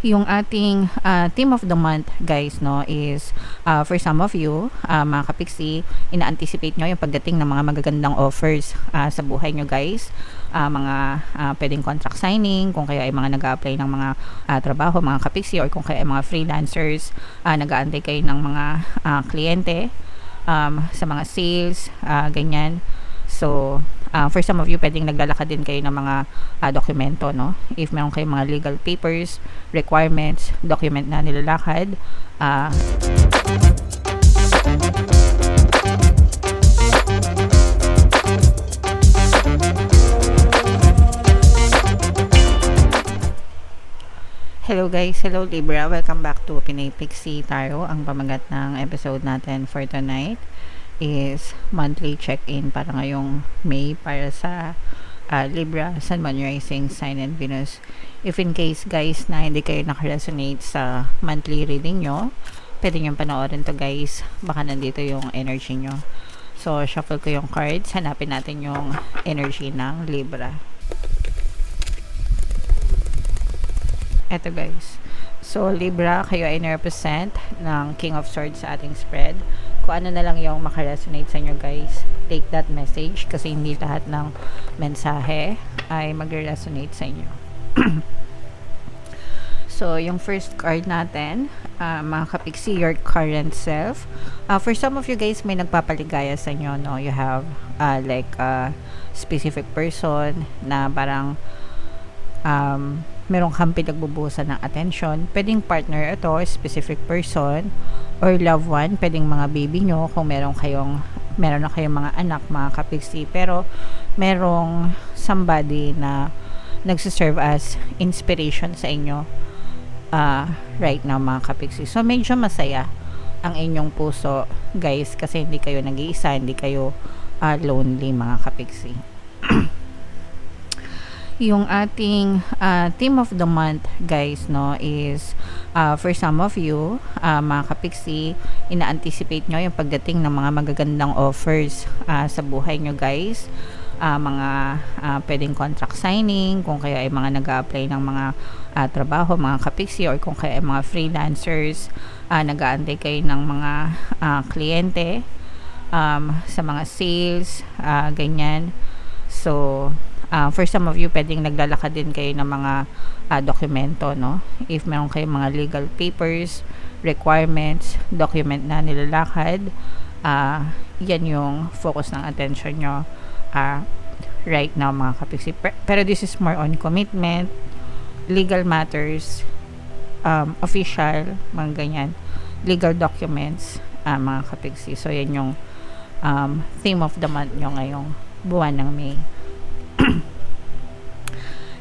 Yung ating theme of the month guys no is for some of you mga kapiksi, ina-anticipate nyo yung pagdating ng mga magagandang offers sa buhay nyo guys. Mga pwedeng contract signing kung kayo ay mga nag-a-apply ng mga trabaho mga kapiksi, or kung kayo ay mga freelancers, nag-aantay kayo ng mga kliyente sa mga sales, ganyan. So for some of you, pwedeng naglalakad din kayo ng mga dokumento, no? If meron kayong mga legal papers, requirements, document na nilalakad. Hello guys, hello Libra, welcome back to Pinay Pixie Tarot. Ang pamagat ng episode natin for tonight is monthly check-in para ngayong May para sa Libra, Sun, Moon, Rising, Sign, and Venus. If in case guys na hindi kayo nakaresonate sa monthly reading nyo, pwede nyo panoorin to guys, baka nandito yung energy nyo. So shuffle ko yung cards, hanapin natin yung energy ng Libra. Eto guys, so Libra, kayo ay na-represent ng King of Swords sa ating spread. Kung ano na lang yung makaresonate sa inyo guys, take that message kasi hindi lahat ng mensahe ay magre-resonate sa inyo. So yung first card natin, mga kapiksi, your current self. For some of you guys, may nagpapaligaya sa inyo, no? You have like a specific person na parang merong kang pinagbubuhusan ng attention. Pwedeng partner ito, specific person, or loved one. Pwedeng mga baby nyo kung meron na kayong mga anak, mga kapiksi. Pero merong somebody na nagsiserve as inspiration sa inyo right now, mga kapiksi. So medyo masaya ang inyong puso guys kasi hindi kayo nag-iisa, hindi kayo lonely, mga kapiksi. Yung ating theme of the month guys no is for some of you mga kapiksi, ina-anticipate nyo yung pagdating ng mga magagandang offers sa buhay nyo guys. Mga pwedeng contract signing kung kayo ay mga nag-a-apply ng mga trabaho mga kapiksi, or kung kayo ay mga freelancers, nag-aantay kayo ng mga kliyente sa mga sales, ganyan. So for some of you, pwedeng naglalakad din kayo ng mga dokumento, no? If meron kayong mga legal papers, requirements, document na nilalakad, yan yung focus ng attention nyo right now, mga kapiksi. Pero this is more on commitment, legal matters, official, mga ganyan, legal documents, mga kapiksi. So yan yung theme of the month nyo ngayong buwan ng May.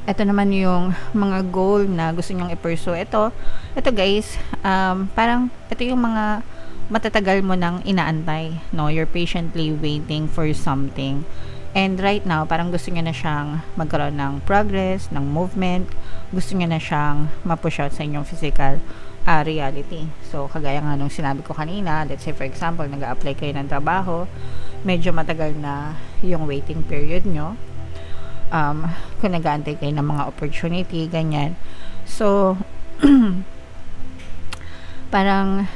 Ito naman yung mga goal na gusto nyong i-pursue. Ito guys, parang ito yung mga matatagal mo nang inaantay, no? You're patiently waiting for something. And right now, parang gusto nyo na siyang magkaroon ng progress, ng movement. Gusto nyo na siyang ma-push out sa inyong physical reality. So, kagaya nga nung sinabi ko kanina, let's say for example, nag-a-apply kayo ng trabaho, medyo matagal na yung waiting period nyo. Kung nag-aantay kayo ng mga opportunity, ganyan. So parang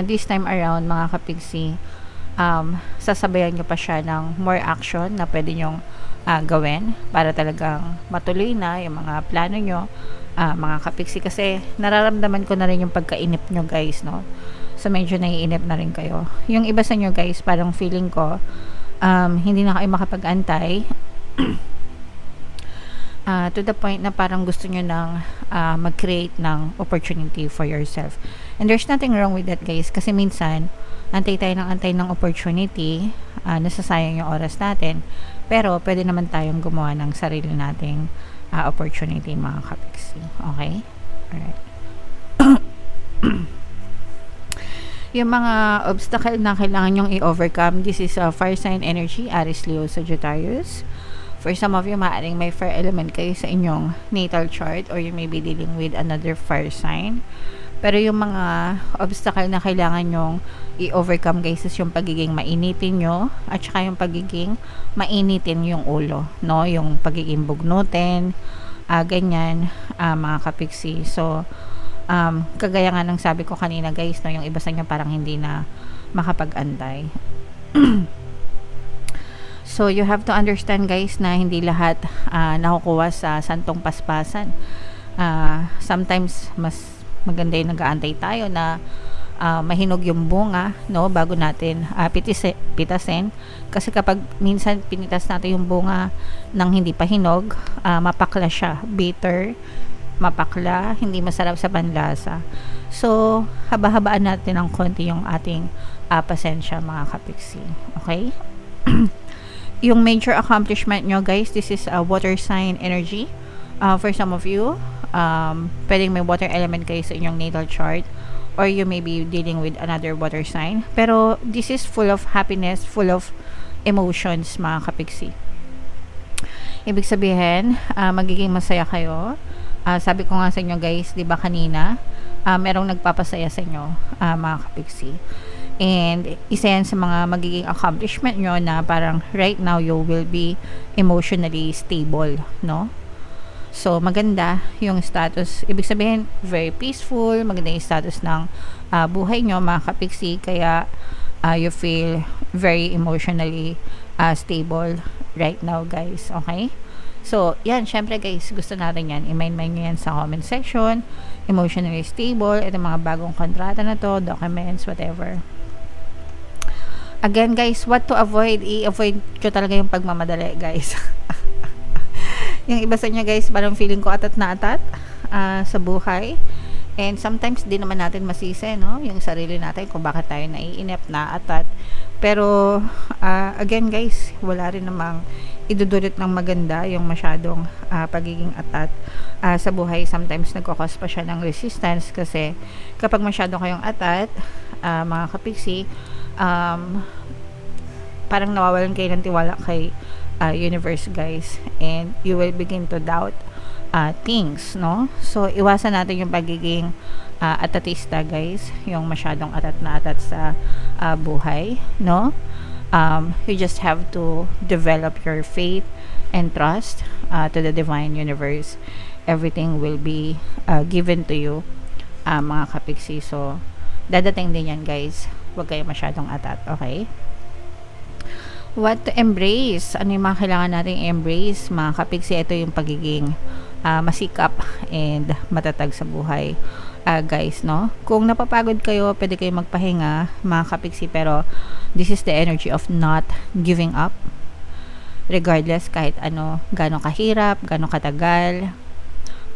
this time around, mga kapigsi, sasabayan nyo pa siya ng more action na pwede nyong gawin para talagang matuloy na yung mga plano nyo, mga kapigsi, kasi nararamdaman ko na rin yung pagkainip nyo guys, no? So medyo naiinip na rin kayo. Yung iba sa nyo guys, parang feeling ko hindi na kayo makapag-antay to the point na parang gusto nyo nang mag-create ng opportunity for yourself. And there's nothing wrong with that guys, kasi minsan antay ng opportunity, nasasayang yung oras natin, pero pwede naman tayong gumawa ng sarili nating opportunity, mga kapiksi. Okay? Alright. Yung mga obstacle na kailangan nyong i-overcome, this is a fire sign energy, Aries, Leo, Sagittarius. For some of you, maaaring may fire element kayo sa inyong natal chart, or you may be dealing with another fire sign. Pero yung mga obstacle na kailangan nyong i-overcome guys is yung pagiging mainitin nyo, at saka yung pagiging mainitin yung ulo, no? Yung pagiging bugnutin, ganyan, mga kapiksi. So Kagaya nga ng sabi ko kanina guys, no, yung iba sa inyo parang hindi na makapag-antay. So you have to understand guys na hindi lahat nakukuha sa santong paspasan. Sometimes mas maganda yung nag-aantay tayo na mahinog yung bunga, no, bago natin pitasin, kasi kapag minsan pinitas natin yung bunga nang hindi pa hinog, mapakla siya, bitter, mapakla, hindi masarap sa panlasa. So haba-habaan natin ng konti yung ating pasensya mga kapiksi. Okay. Yung major accomplishment nyo guys, this is a water sign energy. For some of you, pwedeng may water element kayo sa inyong natal chart, or you may be dealing with another water sign, pero this is full of happiness, full of emotions mga kapiksi. Ibig sabihin, magiging masaya kayo. Sabi ko nga sa inyo guys, di ba kanina, merong nagpapasaya sa inyo mga kapiksi. And isa yan sa mga magiging accomplishment nyo na parang right now you will be emotionally stable, no? So maganda yung status, ibig sabihin very peaceful, maganda yung status ng buhay nyo mga kapiksi, kaya you feel very emotionally stable right now guys. Okay, so yan, syempre guys, gusto natin yan, i-mind nyo yan sa comment section. Emotionally stable, ito mga bagong kontrata na to, documents, whatever. Again guys, what to avoid, i-avoid ko talaga yung pagmamadali guys. Yung iba sa inyo guys, parang feeling ko atat na atat sa buhay, and sometimes di naman natin masisi, no, yung sarili natin kung bakit tayo naiinip na atat. Pero again guys, wala rin namang idudulot ng maganda yung masyadong pagiging atat sa buhay. Sometimes nagkakos pa siya ng resistance, kasi kapag masyado kayong atat mga kapiksi, parang nawawalan kayo ng tiwala kay universe guys, and you will begin to doubt things, no? So iwasan natin yung pagiging atatista guys, yung masyadong atat na atat sa buhay, no? You just have to develop your faith and trust to the divine universe. Everything will be given to you mga kapiksi. So dadating din yan guys, huwag kayo masyadong atat. Okay, what to embrace, ano yung mga kailangan nating embrace mga kapiksi? Ito yung pagiging masikap and matatag sa buhay guys, no? Kung napapagod kayo, pwede kayo magpahinga mga kapiksi, pero this is the energy of not giving up regardless, kahit ano, gano'ng kahirap, gano'ng katagal.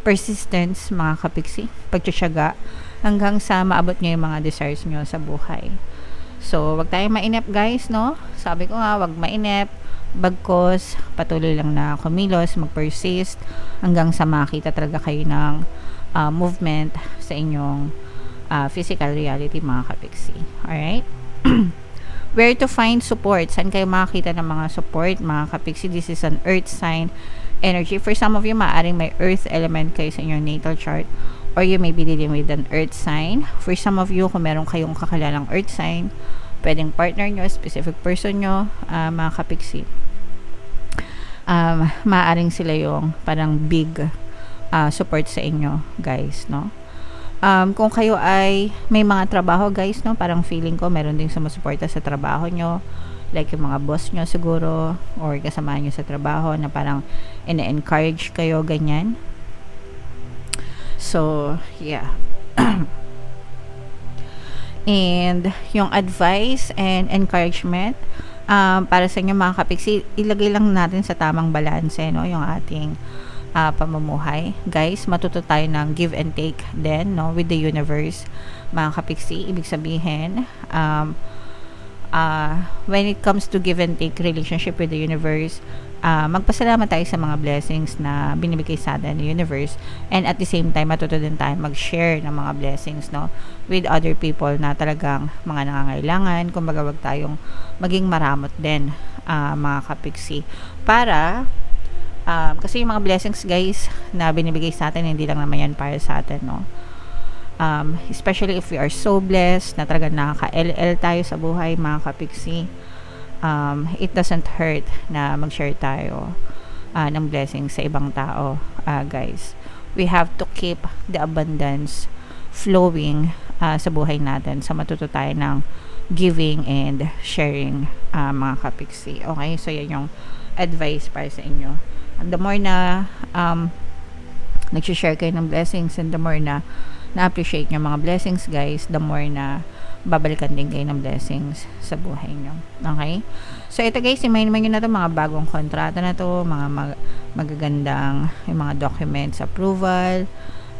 Persistence mga kapiksi, pagtsatsaga hanggang sa maabot nyo yung mga desires nyo sa buhay. So wag tayong mainip guys, no? Sabi ko nga, wag mainip, bagkos patuloy lang na kumilos, mag-persist hanggang sa makita talaga kayo ng movement sa inyong physical reality mga kapiksi. Alright. Where to find support? Saan kayo makakita ng mga support mga kapiksi? This is an earth sign energy. For some of you, maaaring may earth element kayo sa inyong natal chart, or you may be dealing with an earth sign. For some of you, kung meron kayong kakalalang earth sign, pwedeng partner nyo, specific person nyo, mga kapiksi, maaaring sila yung parang big support sa inyo guys, no? Kung kayo ay may mga trabaho guys, no, parang feeling ko meron ding sumusuporta sa trabaho nyo, like yung mga boss nyo siguro, or kasama nyo sa trabaho na parang ina-encourage kayo, ganyan. So yeah. And yung advice and encouragement para sa inyo mga kapiksi, ilagay lang natin sa tamang balanse, no, yung ating pamumuhay guys. Matuto tayo ng give and take din, no, with the universe mga kapiksi. Ibig sabihin, when it comes to give and take relationship with the universe, magpasalamat tayo sa mga blessings na binibigay sa atin ng universe, and at the same time matuto din tayo mag-share ng mga blessings, no, with other people na talagang mga nangangailangan. Kumbaga wag tayong maging maramot din mga kapiksi, para kasi yung mga blessings guys na binibigay sa atin, hindi lang naman yan para sa atin, no. Especially if we are so blessed na talagang nakaka-LL tayo sa buhay mga kapiksi, it doesn't hurt na mag-share tayo ng blessings sa ibang tao guys. We have to keep the abundance flowing sa buhay natin. So, matuto tayo ng giving and sharing, mga kapiksi. Okay? So, yan yung advice para sa inyo. And the more na nag-share kayo ng blessings and the more na na-appreciate nyo mga blessings, guys, the more na babalikan din kayo ng blessings sa buhay nyo. Okay? So, ito guys, i-main nyo na ito, mga bagong kontrata na to, mga magagandang yung mga documents, approval.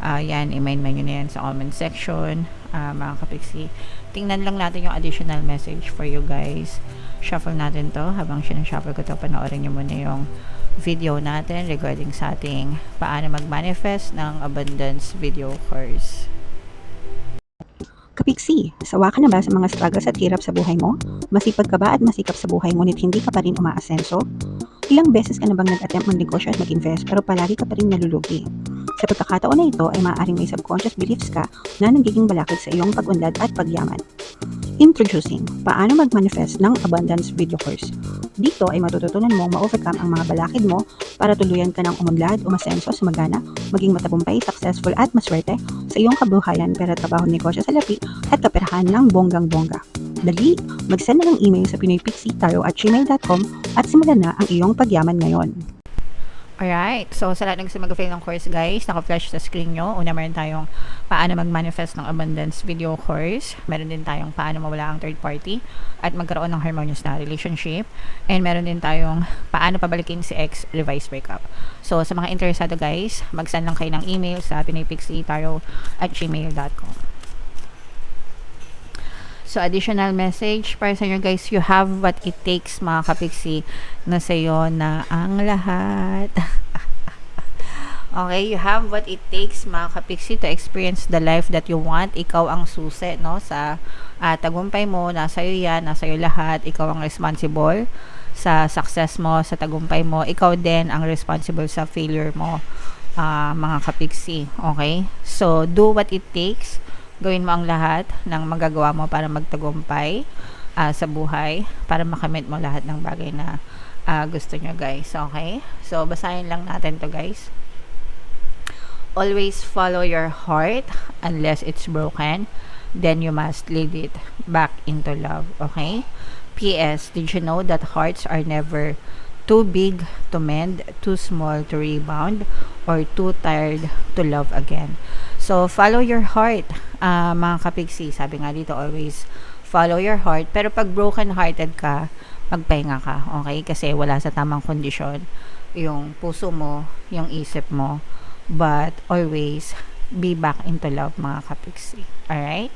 Yan, i-main nyo na yan sa comment section, mga kapiksi. Tingnan lang natin yung additional message for you guys. Shuffle natin to. Habang sinashuffle ko to, panoorin nyo muna yung video natin regarding sa ating paano mag-manifest ng abundance video course. Kapiksi, sawa ka na ba sa mga struggles at hirap sa buhay mo? Masipag ka ba at masikap sa buhay ngunit hindi ka pa rin umaasenso? Ilang beses ka na bang nag-attempt magnegosyo at mag-invest pero palagi ka pa rin nalulugi? Sa pagkakataon na ito ay maaaring may subconscious beliefs ka na nagiging balakid sa iyong pag-unlad at pagyaman. Introducing, paano mag-manifest ng abundance video course. Dito ay matututunan mong ma-overcome ang mga balakid mo para tuluyan ka ng umunlad, umasenso, sumagana, maging matagumpay, successful at maswerte sa iyong kabuhayan, pera, trabaho, negosyo sa lapi at kaperahan ng bonggang-bongga. Dali, mag-send na ng email sa pinoypixie@gmail.com at simulan na ang iyong pagyaman ngayon. Alright, so sa lahat ng gusto mag-fail ng course, guys, naka-flash sa screen nyo. Una, meron tayong paano mag-manifest ng abundance video course. Meron din tayong paano mawala ang third party at magkaroon ng harmonious na relationship. And meron din tayong paano pabalikin si ex, revised breakup. So sa mga interesado, guys, mag-send lang kayo ng email sa pinoypixie@gmail.com. So, additional message para sa inyo, guys, you have what it takes, mga kapiksi, na sa'yo na ang lahat. Okay, you have what it takes, mga kapiksi, to experience the life that you want. Ikaw ang susi, no, sa tagumpay mo. Nasa'yo yan, nasa'yo lahat. Ikaw ang responsible sa success mo, sa tagumpay mo. Ikaw din ang responsible sa failure mo, mga kapiksi. Okay? So, do what it takes. Gawin mo ang lahat ng magagawa mo para magtagumpay sa buhay, para makamit mo lahat ng bagay na gusto nyo, guys. Okay? So, basahin lang natin to, guys. Always follow your heart unless it's broken. Then you must lead it back into love. Okay? P.S. Did you know that hearts are never too big to mend, too small to rebound, or too tired to love again? So, follow your heart, mga kapiksi. Sabi nga dito, always follow your heart. Pero pag broken-hearted ka, magpahinga ka, okay? Kasi wala sa tamang kondisyon yung puso mo, yung isip mo. But, always be back into love, mga kapiksi. Alright?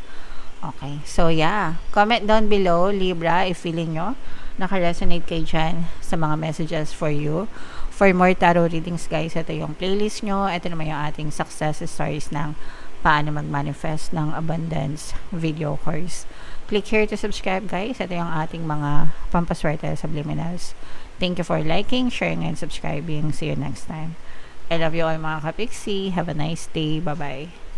Okay. So, yeah. Comment down below, Libra, if feeling nyo naka-resonate kayo dyan sa mga messages for you. For more tarot readings, guys, ito yung playlist nyo. Ito naman yung ating success stories ng paano mag-manifest ng abundance video course. Click here to subscribe, guys. Ito yung ating mga pampaswerte subliminals. Thank you for liking, sharing, and subscribing. See you next time. I love you all, mga kapiksi. Have a nice day. Bye-bye.